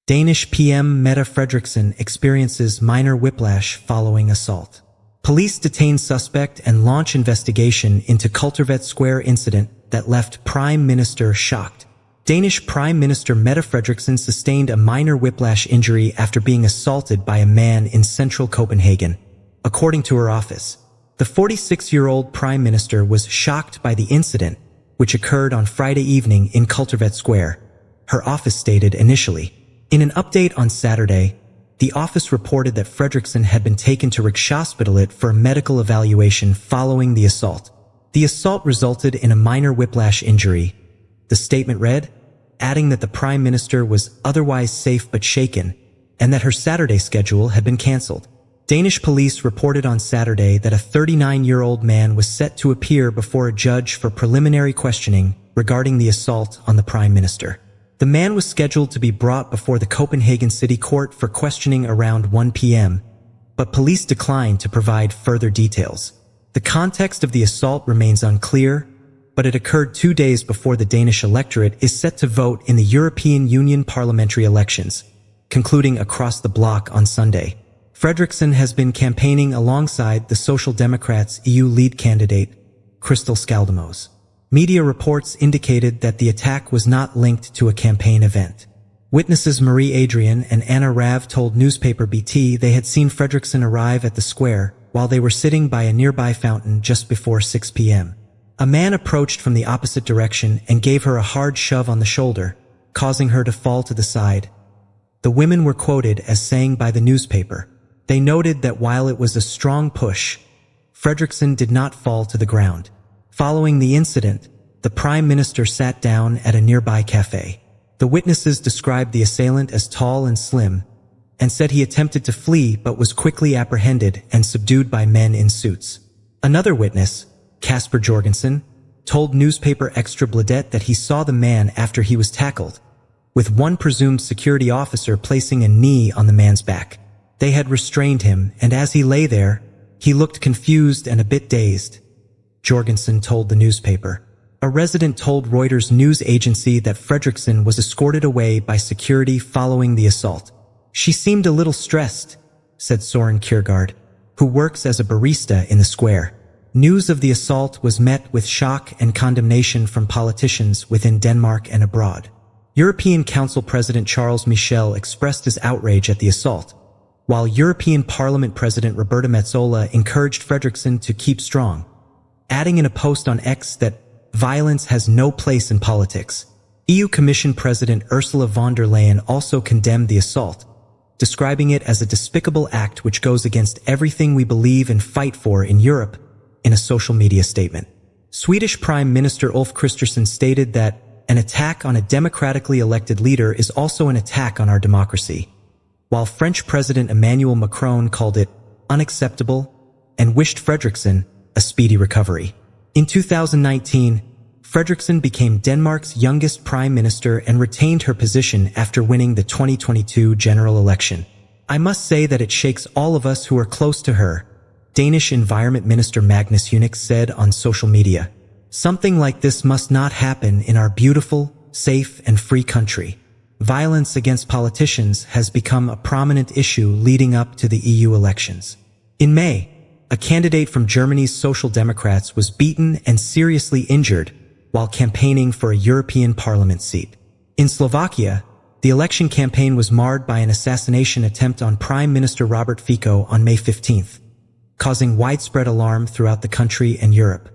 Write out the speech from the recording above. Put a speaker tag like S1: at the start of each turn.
S1: Danish PM Mette Frederiksen experiences minor whiplash following assault. Police detain suspect and launch investigation into Kultorvet Square incident that left Prime Minister shocked. Danish Prime Minister Mette Frederiksen sustained a minor whiplash injury after being assaulted by a man in central Copenhagen. According to her office, the 46-year-old Prime Minister was shocked by the incident, which occurred on Friday evening in Kultorvet Square, her office stated initially. In an update on Saturday, the office reported that Frederiksen had been taken to Rigshospitalet for a medical evaluation following the assault. The assault resulted in a minor whiplash injury, the statement read, adding that the Prime Minister was otherwise safe but shaken, and that her Saturday schedule had been cancelled. Danish police reported on Saturday that a 39-year-old man was set to appear before a judge for preliminary questioning regarding the assault on the Prime Minister. The man was scheduled to be brought before the Copenhagen City Court for questioning around 1 p.m., but police declined to provide further details. The context of the assault remains unclear, but it occurred 2 days before the Danish electorate is set to vote in the European Union parliamentary elections, concluding across the bloc on Sunday. Frederiksen has been campaigning alongside the Social Democrats' EU lead candidate, Christel Schaldemose. Media reports indicated that the attack was not linked to a campaign event. Witnesses Marie Adrian and Anna Rav told newspaper BT they had seen Frederiksen arrive at the square while they were sitting by a nearby fountain just before 6 p.m. A man approached from the opposite direction and gave her a hard shove on the shoulder, causing her to fall to the side. The women were quoted as saying by the newspaper, they noted that while it was a strong push, Frederiksen did not fall to the ground. Following the incident, the Prime Minister sat down at a nearby cafe. The witnesses described the assailant as tall and slim, and said he attempted to flee but was quickly apprehended and subdued by men in suits. Another witness, Kasper Jorgensen, told newspaper Extra Bladet that he saw the man after he was tackled, with one presumed security officer placing a knee on the man's back. They had restrained him, and as he lay there, he looked confused and a bit dazed, Jorgensen told the newspaper. A resident told Reuters news agency that Frederiksen was escorted away by security following the assault. She seemed a little stressed, said Soren Kiergaard, who works as a barista in the square. News of the assault was met with shock and condemnation from politicians within Denmark and abroad. European Council President Charles Michel expressed his outrage at the assault, while European Parliament President Roberta Metsola encouraged Frederiksen to keep strong, adding in a post on X that violence has no place in politics. EU Commission President Ursula von der Leyen also condemned the assault, describing it as a despicable act which goes against everything we believe and fight for in Europe, in a social media statement. Swedish Prime Minister Ulf Kristersson stated that an attack on a democratically elected leader is also an attack on our democracy, while French President Emmanuel Macron called it unacceptable and wished Frederiksen a speedy recovery. In 2019, Frederiksen became Denmark's youngest prime minister and retained her position after winning the 2022 general election. I must say that it shakes all of us who are close to her, Danish Environment Minister Magnus Heunicke said on social media. Something like this must not happen in our beautiful, safe, and free country. Violence against politicians has become a prominent issue leading up to the EU elections. In May, a candidate from Germany's Social Democrats was beaten and seriously injured while campaigning for a European Parliament seat. In Slovakia, the election campaign was marred by an assassination attempt on Prime Minister Robert Fico on May 15th, causing widespread alarm throughout the country and Europe.